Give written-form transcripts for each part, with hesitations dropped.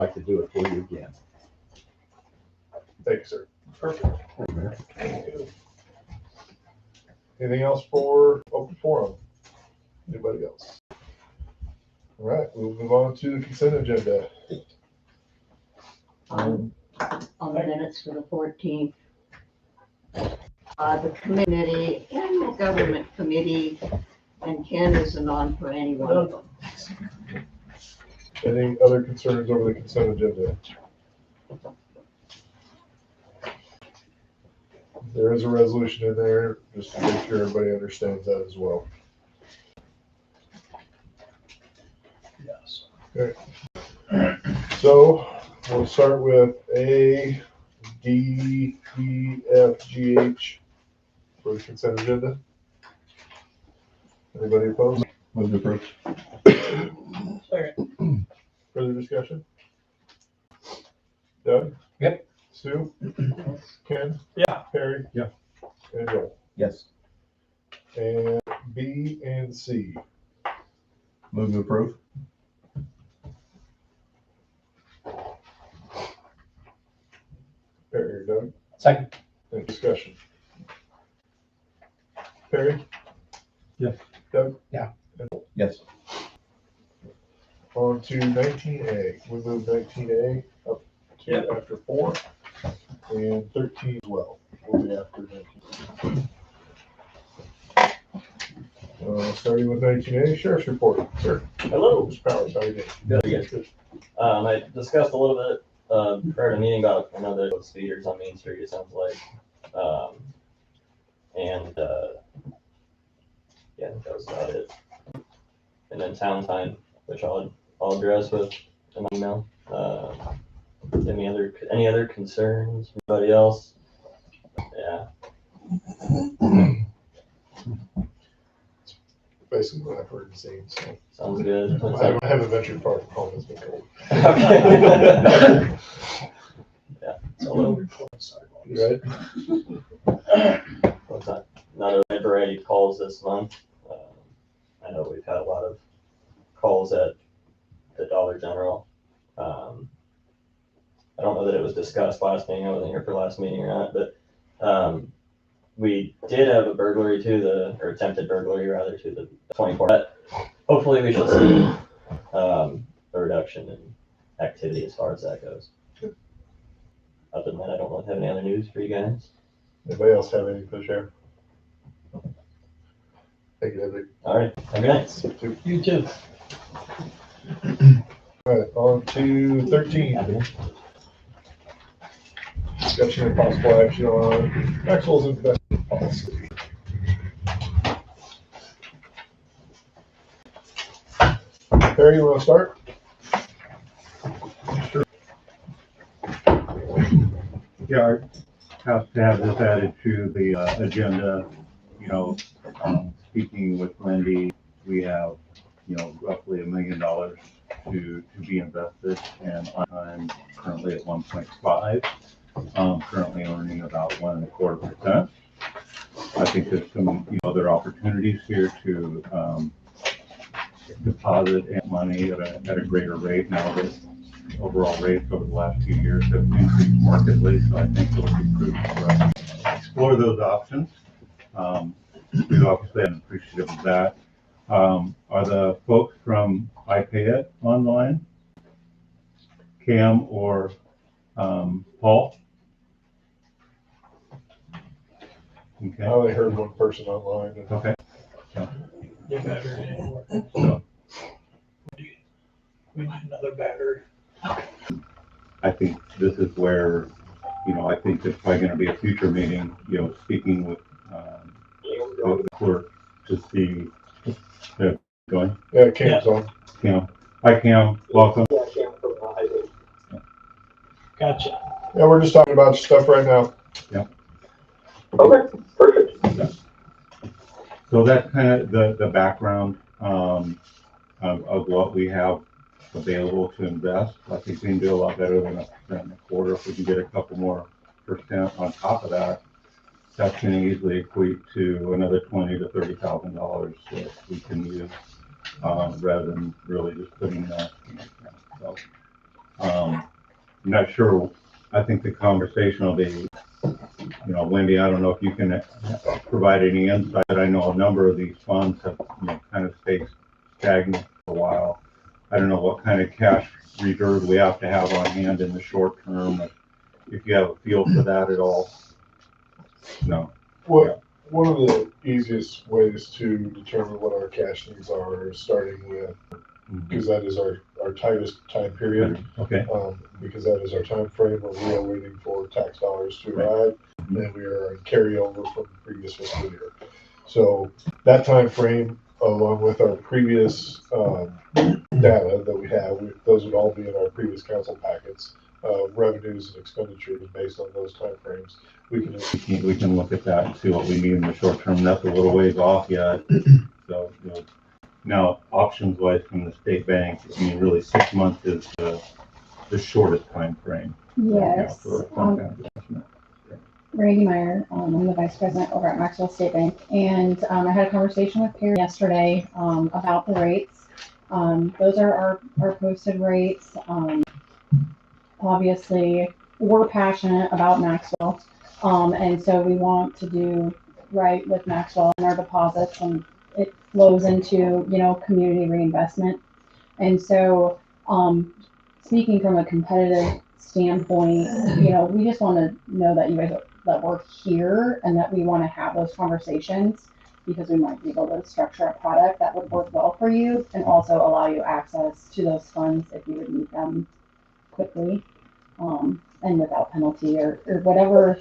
like to do it for you again. Thank you, sir. Perfect. Anything else for open forum? Anybody else? All right, we'll move on to the consent agenda. On the minutes for the 14th. The committee and the government committee, and Ken isn't on for any one of them. Any other concerns over the consent agenda? There is a resolution in there, just to make sure everybody understands that as well. Yes. Okay. So we'll start with A, D, E, F, G, H for the consent agenda. Anybody opposed? Move to approve. Second. Further discussion? Doug? Yep. Sue? Ken? Yeah. Perry? Yeah. And Joel? Yes. And B and C. Move to approve. Perry or Doug? Second. Any discussion? Perry? Yes. Doug? Yeah. Yes. On to 19A. We moved 19A up to Yep. after 4, and 13 as well. We'll be after 19. Starting with 19A, Sheriff's Report. Sir. Hello. Mr. Powers, how are you doing? Good, yes. I discussed a little bit prior to the meeting about another speeders on Main Street, it sounds like. Yeah, I think that was about it. And then town time, which I'll address with an email. Any other concerns? Anybody else? Yeah. Basically what I've heard and seen. So. Sounds good. I haven't ventured far from home. It's been cold. Okay. Yeah. So You right? Not a variety of calls this month. I know we've had a lot of calls at the Dollar General. I don't know that it was discussed last meeting. I wasn't here for last meeting or not, but we did have a burglary or attempted burglary rather, to the 24. But hopefully we shall see a reduction in activity as far as that goes. Other than that, I don't really have any other news for you guys. Anybody else have anything for the sheriff? Thank you, David. All right, have a good night. You too. All right, on to 13. Discussion and possible action on Maxwell's investment policy. Perry, you want to start? Sure. Yeah, I have to have this added to the agenda. You know, speaking with Lindy, we have, roughly $1 million to be invested, and I'm currently at 1.5. Currently earning about 1.25%. I think there's some other opportunities here to deposit money at a greater rate now that overall rates over the last few years have increased markedly. So I think it would be prudent for us to explore those options. We obviously are appreciative of that. Are the folks from iPay It online? Cam or Paul? Okay. I only heard one person online. Okay. The battery didn't work. So We need another battery. I think this is where, I think there's probably going to be a future meeting, speaking with the clerk to see. Going. Yeah, Cam's on. Cam. Hi, Cam. Welcome. Gotcha. Yeah, we're just talking about stuff right now. Okay, perfect. So that's kind of the background of what we have available to invest. I think we can do a lot better than 1% a quarter. If we can get a couple more % on top of that, that's going to easily equate to another $20,000 to $30,000 that we can use rather than really just putting that. So I'm not sure, I think the conversation will be, Wendy, I don't know if you can provide any insight. I know a number of these funds have, kind of stayed stagnant for a while. I don't know what kind of cash reserve we have to have on hand in the short term, if you have a feel for that at all. No. Well, one of the easiest ways to determine what our cash needs are is starting with, because that is our tightest time period. Okay. Because that is our time frame where we are waiting for tax dollars to Right. arrive, and then we are in carryover from the previous fiscal year. So that time frame, along with our previous data that we have, those would all be in our previous council packets. Revenues and expenditures based on those time frames. We can look at that and see what we need in the short term. That's a little ways off yet. So, now options wise from the state bank, I mean, really 6 months is the shortest time frame. Yes. For some kind of investment. Randy Meyer, I'm the vice president over at Maxwell State Bank, and I had a conversation with Perry yesterday about the rates. Those are our posted rates. Obviously, we're passionate about Maxwell, and so we want to do right with Maxwell and our deposits, and it flows into community reinvestment. And so, speaking from a competitive standpoint, we just want to know that you guys that we're here and that we want to have those conversations, because we might be able to structure a product that would work well for you and also allow you access to those funds if you would need them quickly, and without penalty or whatever,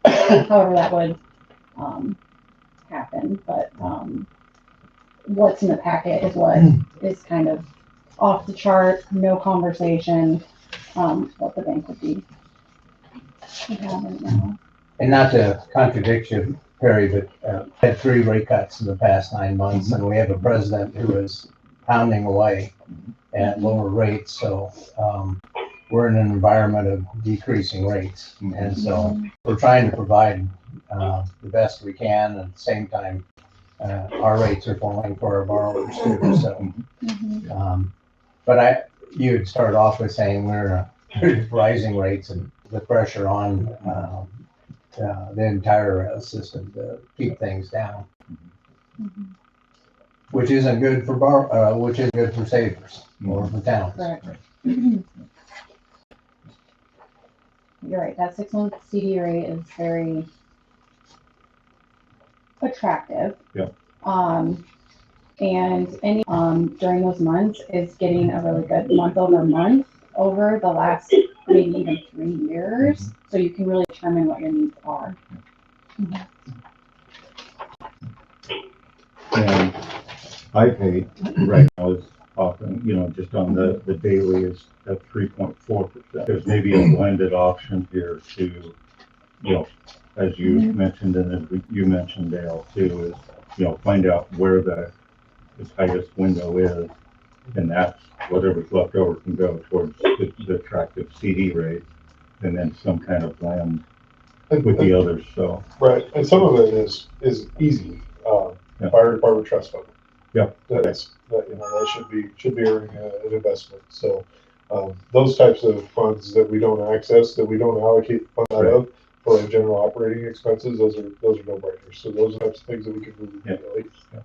however that would happen. But what's in the packet is what is kind of off the chart, no conversation, what the bank would be having now. And not to contradict you, Perry, but had 3 rate cuts in the past 9 months, and we have a president who is pounding away at lower rates. So we're in an environment of decreasing rates, and so we're trying to provide the best we can. At the same time, our rates are falling for our borrowers too. So, but you had started off with saying we're rising rates and the pressure on the entire system to keep things down, which isn't good for which is good for savers or for towns. Correct. You're right. That 6-month CD rate is very attractive. Yep. And any during those months is getting a really good month over month over the last maybe even 3 years. So you can really determine what your needs are. And I pay right now is often, just on the daily is at 3.4%. There's maybe a blended option here to, as you mentioned, and as you mentioned, Dale, too, is, find out where the tightest window is, and that's whatever's left over can go towards the attractive CD rate, and then some kind of blend with the others. So right, and some of it is easy. Fire department trust fund. Yeah, that should be earning an investment. So those types of funds that we don't access, that we don't allocate funds out of for our general operating expenses, those are no brainers. So those are the types of things that we can move immediately. Yeah.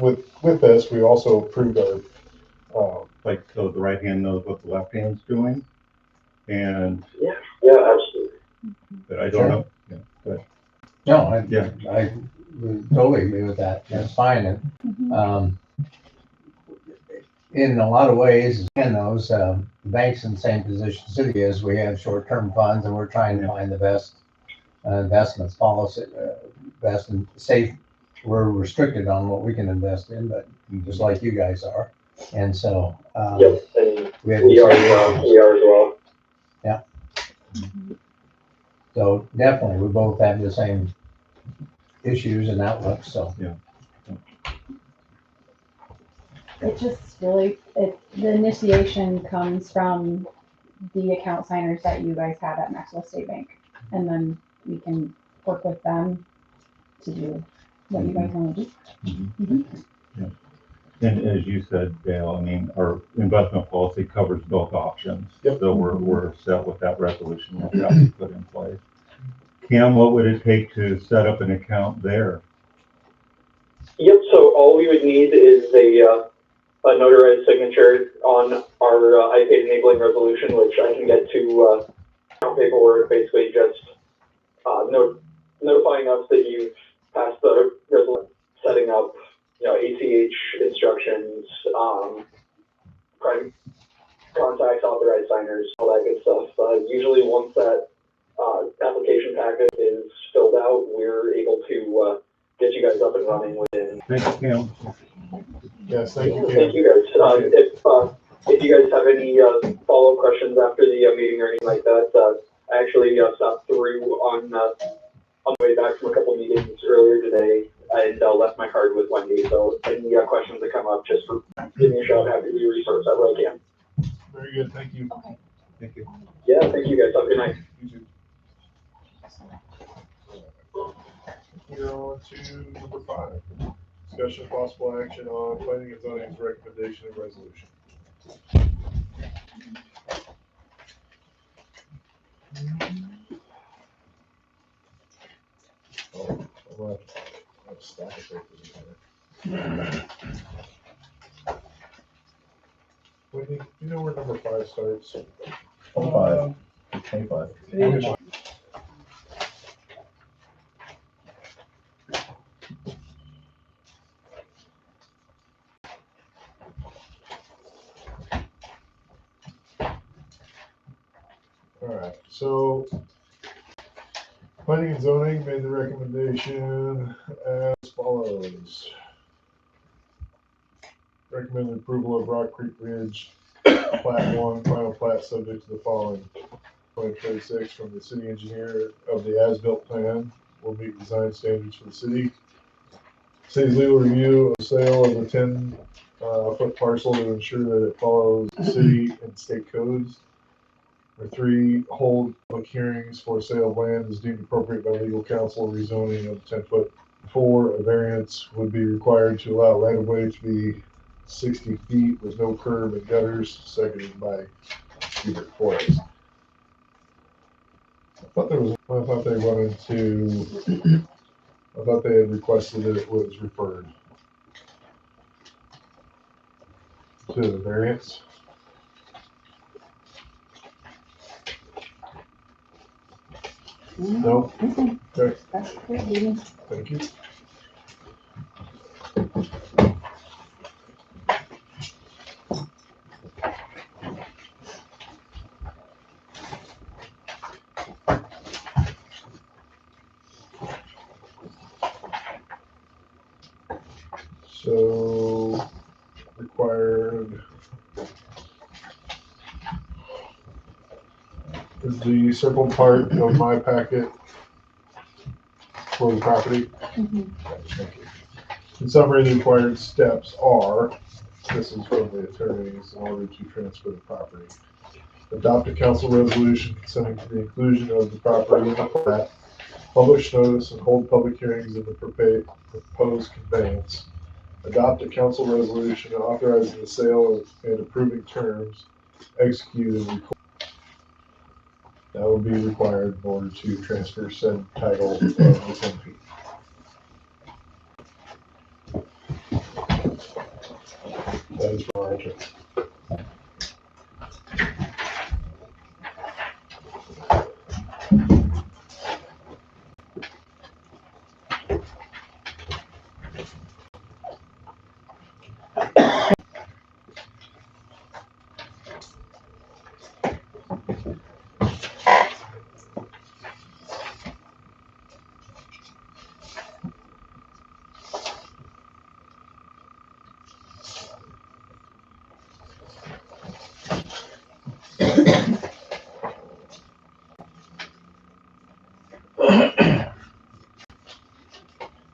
With this, we also approved our so the right hand knows what the left hand's doing, and yeah, absolutely. but I don't know. Yeah, but No, I totally agree with that. That's fine. And in a lot of ways, those the bank's in the same position city is. We have short-term funds, and we're trying to find the best investments, policy, best and safe. We're restricted on what we can invest in, but just like you guys are. And so Yep, and we are as well. Yeah. So definitely, we both have the same issues and outlooks. So It just really, the initiation comes from the account signers that you guys have at Maxwell State Bank, and then we can work with them to do what you guys want to do. And as you said, Dale, I mean, our investment policy covers both options. Yep. So we're set with that resolution that we put in place. Kim, what would it take to set up an account there? Yep, so all we would need is a notarized signature on our iPay enabling resolution, which I can get to account paperwork, basically just notifying us that you've passed the resolution, setting up, ACH instructions, prime contacts, authorized signers, all that good stuff. Usually once that application packet is filled out, we're able to get you guys up and running within. Thanks, Kim. Yes, thank you. Thank you guys. If you guys have any follow-up questions after the meeting or anything like that, I actually stopped through on the way back from a couple meetings earlier today and left my card with Wendy. So any questions that come up, just give me a shout. Happy to be a resource however I can. Very good, thank you. Thank you. Yeah, thank you guys. Have a good night. You too. We're on to number 5. Discussion of possible action on planning and zoning's recommendation and resolution. Oh, I'll have to stack it right there. Wendy, do you know where number 5 starts? 25. 25. All right, so planning and zoning made the recommendation as follows. Recommended approval of Rock Creek Ridge Plat 1, final plat subject to the following. 2026 from the city engineer of the as-built plan will meet design standards for the city. City's legal review of sale of the 10-foot parcel to ensure that it follows city and state codes. Number 3, hold public hearings for sale of land is deemed appropriate by legal counsel rezoning of 10-foot. 4, a variance would be required to allow right of way to be 60 feet with no curb and gutters, seconded by Hubert Forrest. I thought they had requested that it was referred to the variance. No? Okay, That's crazy. thank you. So, required is the circled part of my packet for the property. Mhm. Thank you. In summary, the required steps are, this is from the attorneys, in order to transfer the property. Adopt a council resolution consenting to the inclusion of the property in the plat, publish notice and hold public hearings in the proposed conveyance. Adopt a council resolution authorizing the sale and approving terms, execute and record. That would be required in order to transfer said title of the 10 feet. That is for our entrance.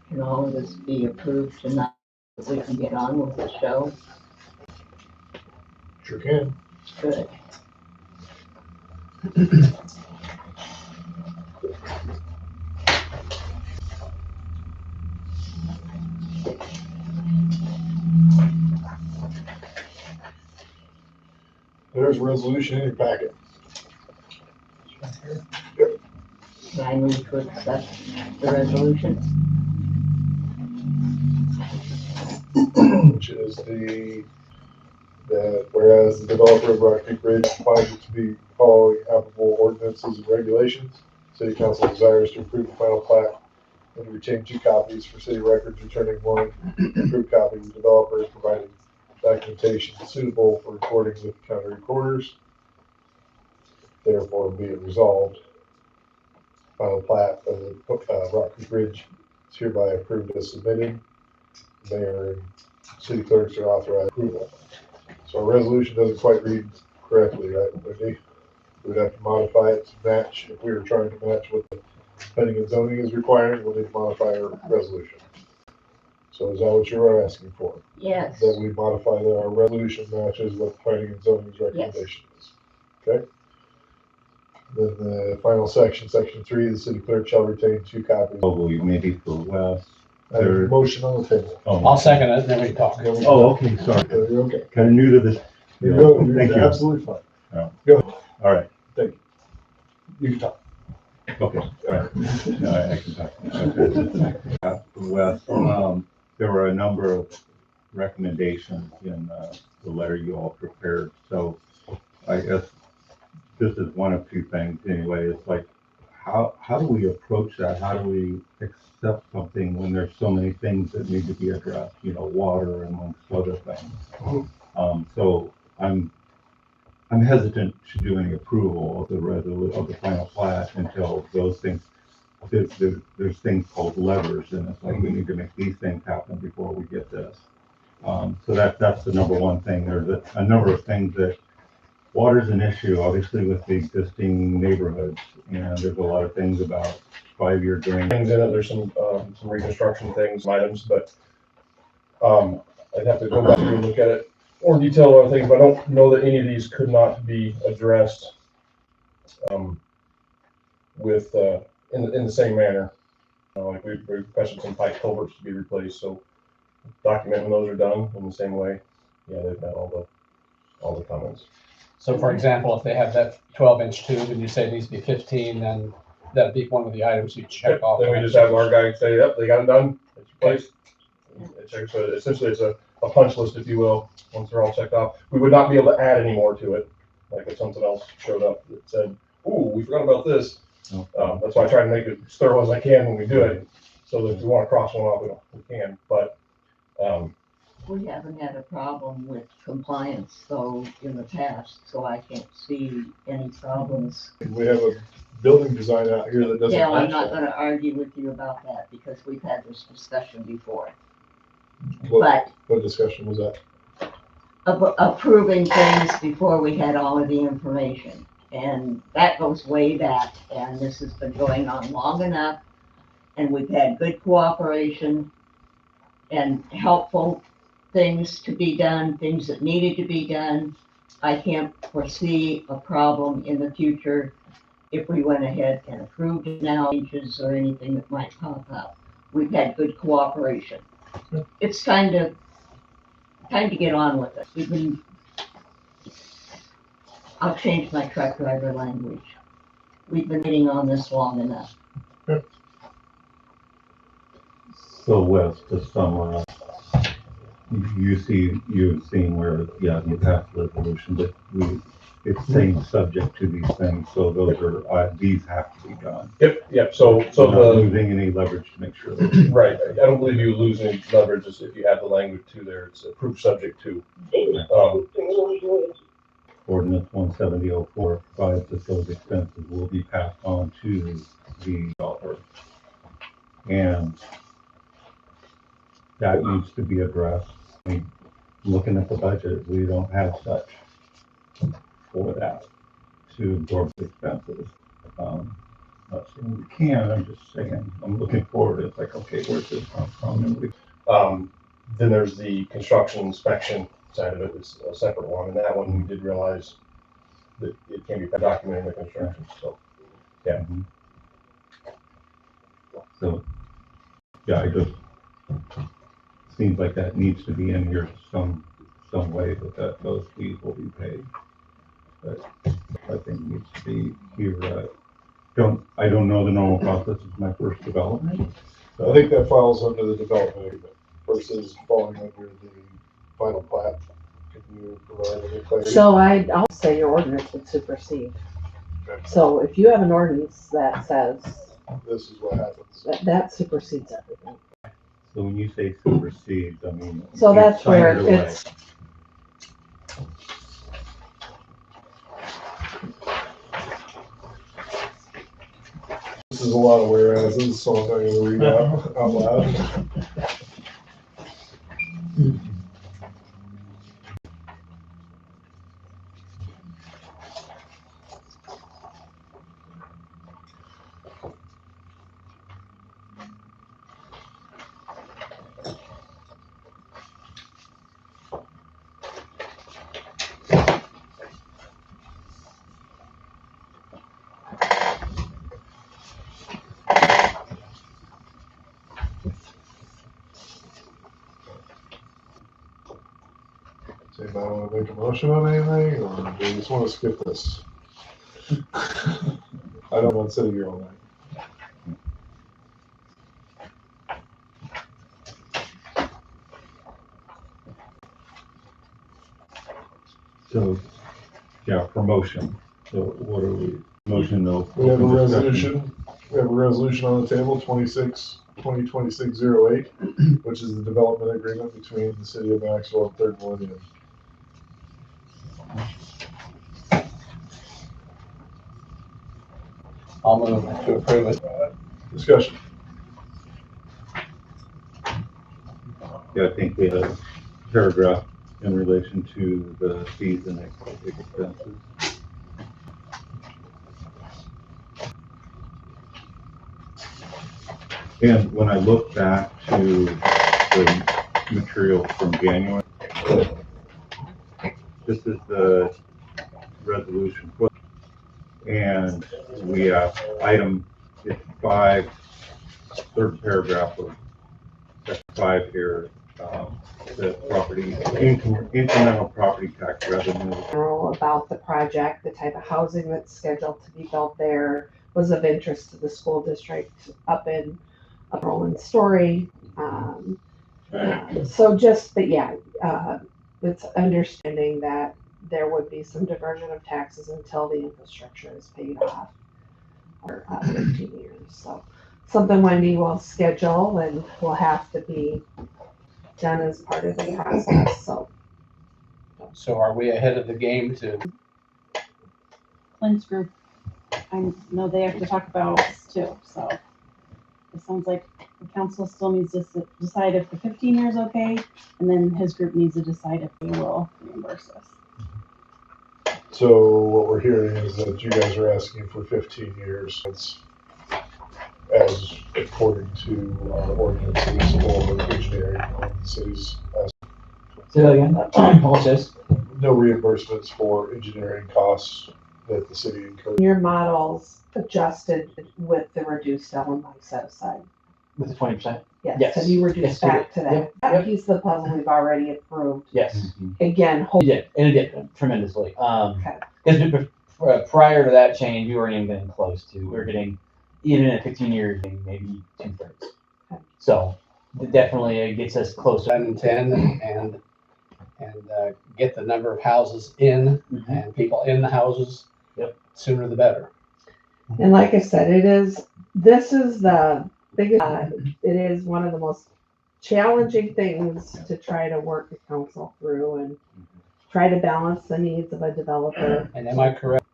Can all of this be approved tonight, so we can get on with the show? Sure can. Good. there's a resolution in your packet. Can I move to accept the resolution? Which is that whereas the developer of Rock Creek Bridge finds it to be following applicable ordinances and regulations, City Council desires to approve the final plat and to retain 2 copies for city records, returning 1 approved copy to the developer, providing documentation suitable for recording with the county recorders. Therefore, be it resolved, final plat of the Rock Creek Bridge is hereby approved as submitted. Mayor and city clerks are authorized approval. So our resolution doesn't quite read correctly, right, Wendy? We'd have to modify it to match, if we were trying to match what the planning and zoning is requiring, we'll need to modify our resolution. So is that what you're asking for? Yes. That we modify that our resolution matches what planning and zoning's recommendation is? Okay? Then the final section, section 3, the city clerk shall retain 2 copies. Probably maybe for Wes. I have a motion on the table. I'll second it, and then we talk. Oh, okay, sorry. Yeah, you're okay. Kind of new to this. You go, Thank you're you. absolutely fine. All right, You can talk. okay, all right. No, I can talk. Okay. Wes, there were a number of recommendations in the letter you all prepared. So I guess this is one of 2 things anyway. It's like, how do we approach that? How do we accept something when there's so many things that need to be addressed, water amongst other things? So I'm hesitant to do any approval of the final plat until those things, there's things called levers, and it's like we need to make these things happen before we get this. So that's the number one thing. There's a number of things that water's an issue, obviously, with the existing neighborhoods, and there's a lot of things about 5-year drain. Things in it, there's some reconstruction things, items, but I'd have to go back through and look at it more in detail on things, but I don't know that any of these could not be addressed with in the same manner. Like we requested some pipe culverts to be replaced, so document when those are done in the same way. Yeah, they've met all the comments. So for example, if they have that 12-inch tube and you say it needs to be 15, then that'd be one of the items you check off. Then we just have our guy say, yep, they got it done, it's replaced. So essentially it's a punch list, if you will, once they're all checked off. We would not be able to add any more to it. Like if something else showed up that said, ooh, we forgot about this. That's why I try to make it as thorough as I can when we do it. So that if we want to cross one off, we can, but We haven't had a problem with compliance though in the past, so I can't see any problems. We have a building design out here that doesn't. Dale, I'm match not that. gonna argue with you about that because we've had this discussion before. What But discussion was that? approving things before we had all of the information. And that goes way back, and this has been going on long enough. And we've had good cooperation and helpful things to be done, things that needed to be done. I can't foresee a problem in the future if we went ahead and approved it now, changes or anything that might pop up. We've had good cooperation. It's time to get on with it. I'll change my truck driver language. We've been getting on this long enough. So Wes, to summarize, you've seen where, you passed resolution, but it's saying subject to these things, so those are, these have to be done. Yep. So Not the losing any leverage to make sure that. right. I don't believe you lose any leverage if you have the language to there. It's approved subject to. Ordinance 17004 provides that those expenses will be passed on to the developer. And that needs to be addressed. I mean, looking at the budget, we don't have such for that to absorb the expenses. Not saying we can, I'm just saying, I'm looking forward. It's like, okay, where's this come from? And Then there's the construction inspection side of it. It's a separate one, and that one we did realize that it can be documented in the construction. So yeah. So, yeah, it just seems like that needs to be in here some way that those fees will be paid. I think needs to be here. I don't know the normal process. It's my first development. I think that falls under the development agreement versus falling under the final plat. Can you provide any clarity? So I'll say your ordinance would supersede. Okay. So if you have an ordinance that says This is what happens. that supersedes everything. So when you say supersedes, I mean. So you that's sign where it away. it's, This is a lot of whereases, so I'm not gonna read out loud. Does anybody want to make a motion on anything, or do you just want to skip this? I don't want to sit here all night. So, yeah, promotion. So what are we, motion no? We have a open discussion. resolution, we have a resolution on the table, 2026-08, which is the development agreement between the city of Maxwell and Third Millennium. I'll move to approve it. Discussion. Yeah, I think we have a paragraph in relation to the fees and expenses. And when I look back to the material from January, this is the resolution. And we have item 5, third paragraph of section 5 here, the property, incremental property tax revenue. general about the project, the type of housing that's scheduled to be built there was of interest to the school district up in Roland Story. So just, but yeah, it's understanding that there would be some diversion of taxes until the infrastructure is paid off for 15 years. So something Wendy will schedule and will have to be done as part of the process. So are we ahead of the game to, Lynn's group, I know they have to talk about this too, so it sounds like the council still needs to decide if the 15 years okay, and then his group needs to decide if they will reimburse us. So what we're hearing is that you guys are asking for 15 years. It's as according to our ordinances or engineering on the city's. Say that again. Apologize. No reimbursements for engineering costs that the city incurs. Your models adjusted with the reduced LMI set aside. With the 20%? Yes, Yes. have you reduced Yes, we back did. to that? Yep, That yep. piece of the puzzle we've already approved. Yes. Again, It did, and it did tremendously. Okay. Because prior to that change, we weren't even getting close to, we were getting, even in 15 years, maybe 2/3. Okay. So definitely it gets us closer. 10 and 10 and get the number of houses in and people in the houses. Yep. Sooner the better. and like I said, this is the biggest, it is one of the most challenging things to try to work the council through and try to balance the needs of a developer. And am I correct?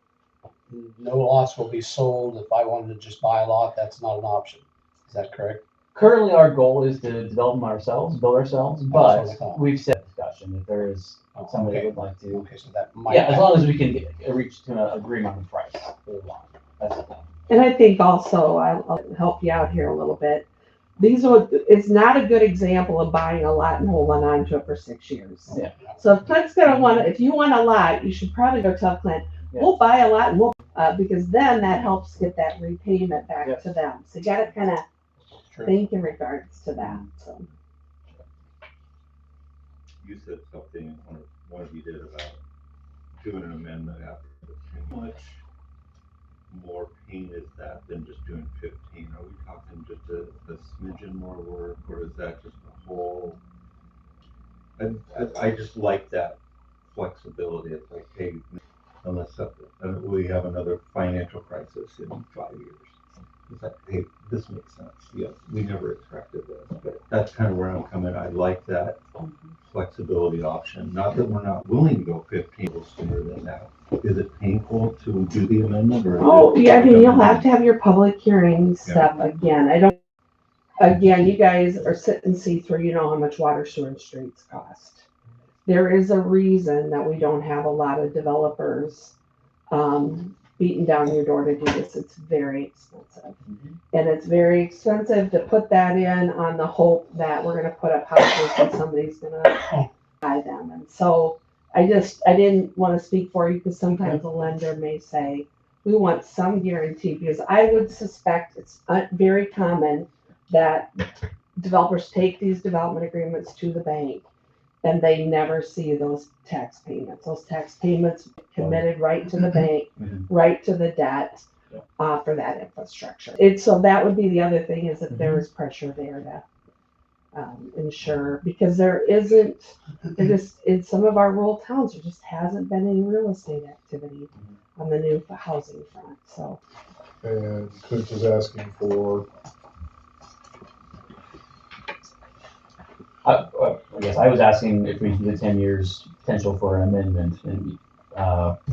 No lots will be sold. If I wanted to just buy a lot, that's not an option. Is that correct? Currently, our goal is to develop them ourselves, build ourselves, That's what I but thought. we've said discussion if there is somebody Okay. who would like to. Okay, so that might. Yeah, as long as we can reach to an agreement on the price for the lot. That's it. And I think also, I'll help you out here a little bit. It's not a good example of buying a lot and holding on to it for 6 years. Yeah. So if Clint's if you want a lot, you should probably go tell Clint, we'll buy a lot and because then that helps get that repayment back to them. So you gotta kind of think in regards to that, so. You said something, one of you did about doing an amendment after How much more pain is that than just doing 15? Are we talking just a smidgen more work, or is that just a whole? I just like that flexibility. It's like, hey, unless we have another financial crisis in 5 years. It's like, hey, this makes sense. Yes, we never expected this, but that's kind of where I'm coming. I like that flexibility option. Not that we're not willing to go 15 sooner than that. Is it painful to do the amendment, or? Oh, yeah, I mean, you'll have to have your public hearing stuff again. Again, you guys are sitting seats where you know how much water, sewer, and streets cost. There is a reason that we don't have a lot of developers, beating down your door to do this. It's very expensive. And it's very expensive to put that in on the hope that we're gonna put up houses and somebody's gonna buy them. And so I didn't wanna speak for you because sometimes a lender may say, we want some guarantee, because I would suspect it's very common that developers take these development agreements to the bank and they never see those tax payments. Those tax payments committed right to the bank, right to the debt, for that infrastructure. So that would be the other thing, is that there is pressure there to ensure, because there isn't, in some of our rural towns, there just hasn't been any real estate activity on the new housing front, so. And Clint is asking for, I guess I was asking if we do the 10 years potential for an amendment and,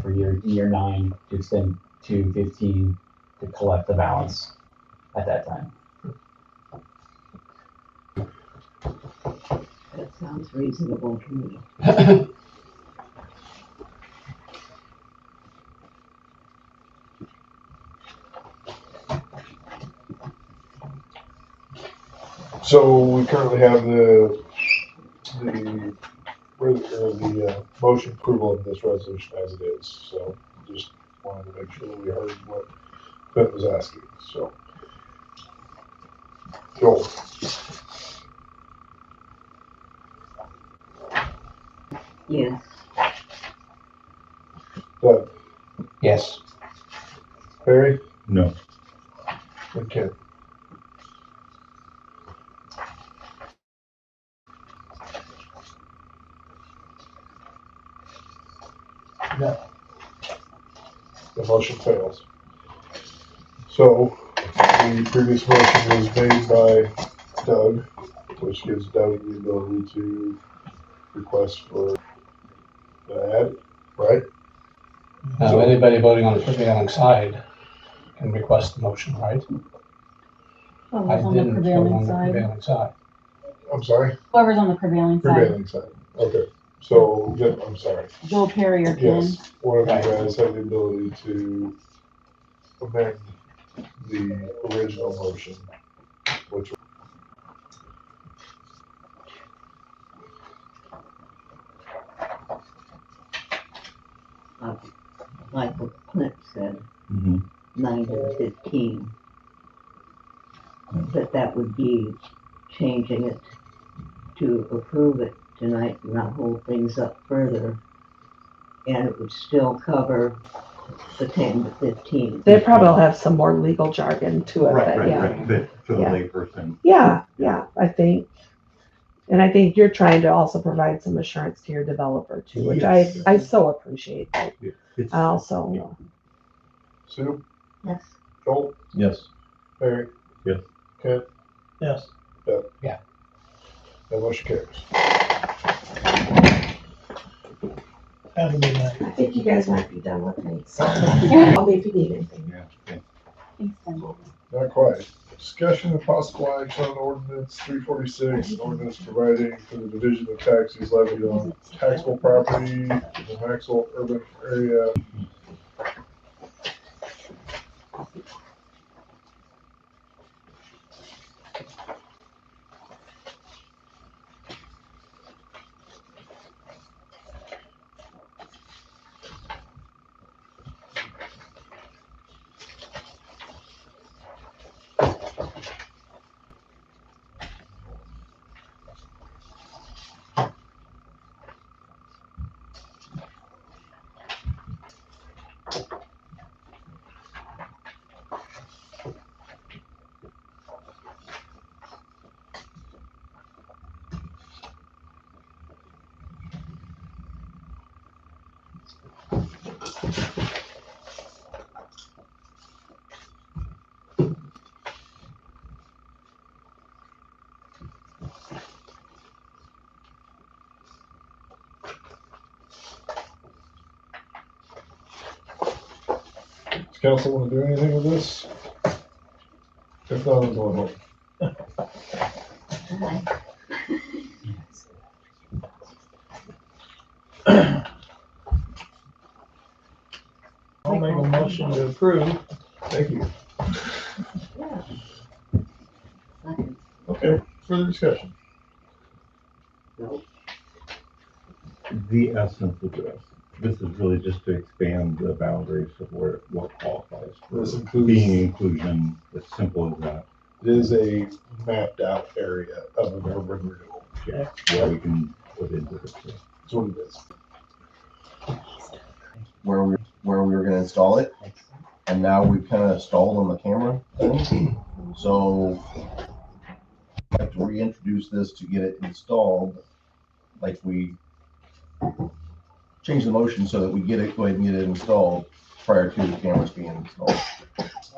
for year 9 to extend to 15 to collect the balance at that time. That sounds reasonable to me. so we currently have the motion approval of this resolution as it is. So just wanted to make sure that we heard what Clint was asking, so. Joel. Yes. Doug. Yes. Barry. No. And Ken. No. The motion fails. So the previous motion was made by Doug, which gives Doug the ability to request for the ad, right? Anybody voting on the prevailing side can request the motion, right? I Whoever's on the didn't vote prevailing on the side. prevailing side. I'm sorry? Whoever's on the prevailing side. Prevailing side, okay. So, yeah, I'm sorry. Joel Perry or Ken. Yes, one of you guys have the ability to amend the original motion, which Like what Clint said, 9 to 15. But that would be changing it to approve it tonight and not hold things up further. And it would still cover the 10 to 15. They probably will have some more legal jargon to it, but yeah. Right, but for the Yeah. layperson. Yeah, I think. And I think you're trying to also provide some assurance to your developer too, which I so appreciate. I also. Sue? Yes. Joel? Yes. Barry? Yes. Ken? Yes. Doug? Yeah. That motion carries. Have a good night. I think you guys might be done with me, so I'll be if you need anything. Yeah, okay. Thanks, Ken. Not quite. Discussion of possible action on ordinance 346, an ordinance providing for the division of taxes levied on taxable property in the Maxwell urban area. council want to do anything with this? If not, I'm going home. I'll make a motion to approve. Thank you. Yeah. Okay, further discussion. The essence of this is really just to expand the boundaries of where, what qualifies for This includes- being inclusion, as simple as that. It is a mapped out area of an urban renewal. Yeah, where we can put into it. That's what it is. where we were gonna install it, and now we've kind of stalled on the camera thing. So we have to reintroduce this to get it installed, like we change the motion so that we get it, go ahead and get it installed prior to the cameras being installed.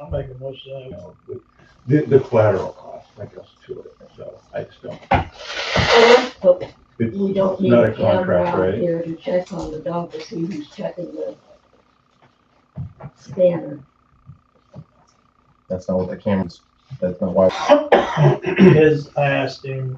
I'll make a motion. You know, the collateral cost, I guess, to it, so I just don't. But It's we don't need not a a camera contract, out right? here to check on the dog to see who's checking the scanner. That's not what the cameras, that's not why. Because I asked him